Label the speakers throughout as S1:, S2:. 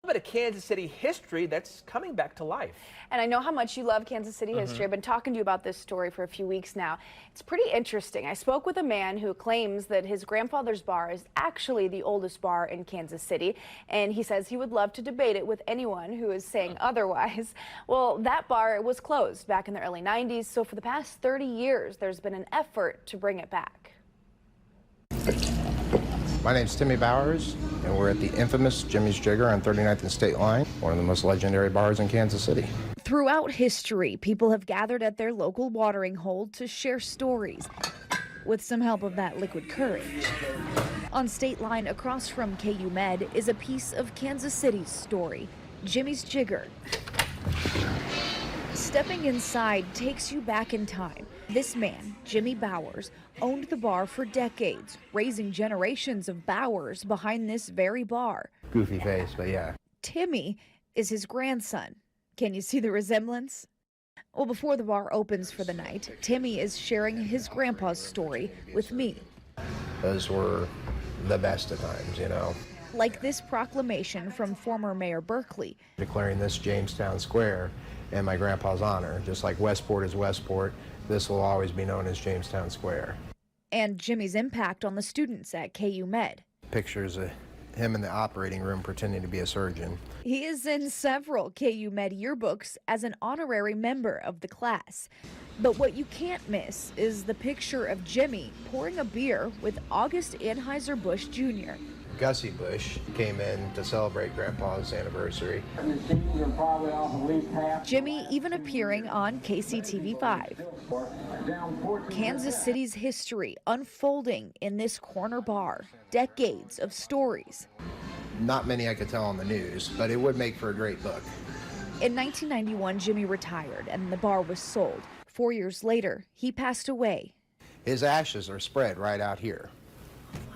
S1: But a Kansas City history that's coming back to life.
S2: And I know how much you love Kansas City history. I've been talking to you about this story for a few weeks now. It's pretty interesting. I spoke with a man who claims that his grandfather's bar is actually the oldest bar in Kansas City, and he says he would love to debate it with anyone who is saying otherwise. Well, that bar was closed back in the early 90s, so for the past 30 years, there's been an effort to bring it back.
S3: My name's Timmy Bowers, and we're at the infamous Jimmy's Jigger on 39th and State Line, one of the most legendary bars in Kansas City.
S2: Throughout history, people have gathered at their local watering hole to share stories, with some help of that liquid courage. On State Line across from KU Med is a piece of Kansas City's story, Jimmy's Jigger. Stepping inside takes you back in time. This man, Jimmy Bowers, owned the bar for decades, raising generations of Bowers behind this very bar.
S3: Goofy face, but yeah.
S2: Timmy is his grandson. Can you see the resemblance? Well, before the bar opens for the night, Timmy is sharing his grandpa's story with me.
S3: Those were the best of times, you know.
S2: Like this proclamation from former Mayor Berkeley,
S3: Declaring this Jamestown Square in my grandpa's honor. Just like Westport is Westport, this will always be known as Jamestown Square.
S2: and Jimmy's impact on the students at KU Med.
S3: Pictures of him in the operating room pretending to be a surgeon.
S2: He is in several KU Med yearbooks as an honorary member of the class. But what you can't miss is the picture of Jimmy pouring a beer with August Anheuser-Busch Jr.
S3: Gussie Busch came in to celebrate Grandpa's anniversary.
S2: Jimmy even appearing on KCTV 5. Kansas City's history unfolding in this corner bar. Decades of stories.
S3: Not many I could tell on the news, but it would make for a great book.
S2: In 1991, Jimmy retired and the bar was sold. 4 years later, he passed away.
S3: His ashes are spread right out here.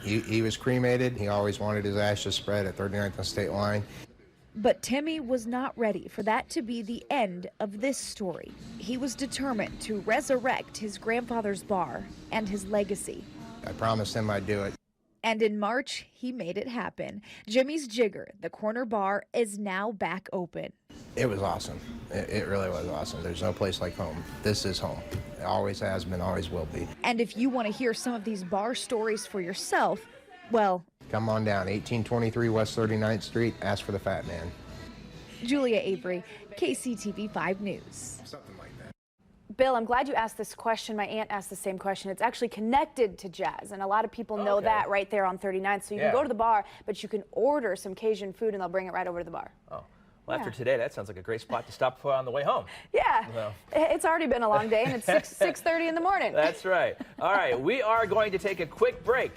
S3: He was cremated. He always wanted his ashes spread at 39th and State Line.
S2: But Timmy was not ready for that to be the end of this story. He was determined to resurrect his grandfather's bar and his legacy.
S3: I promised him I'd do it.
S2: And in March, he made it happen. Jimmy's Jigger, the corner bar, is now back open.
S3: It was awesome. It really was awesome. There's no place like home. This is home. It always has been, always will be.
S2: And if you want to hear some of these bar stories for yourself, well,
S3: come on down, 1823 West 39th Street. Ask for the Fat Man.
S2: Julia Avery, KCTV 5 News.
S3: Something like that.
S2: Bill, I'm glad you asked this question. My aunt asked the same question. It's actually connected to jazz, and a lot of people know that right there on 39th. So you can go to the bar, but you can order some Cajun food, and they'll bring it right over to the bar.
S1: Oh. Well, after today, that sounds like a great spot to stop for on the way home.
S2: Yeah,
S1: Well.
S2: It's already been a long day, and it's 6:30 in the morning.
S1: That's right. All right, we are going to take a quick break.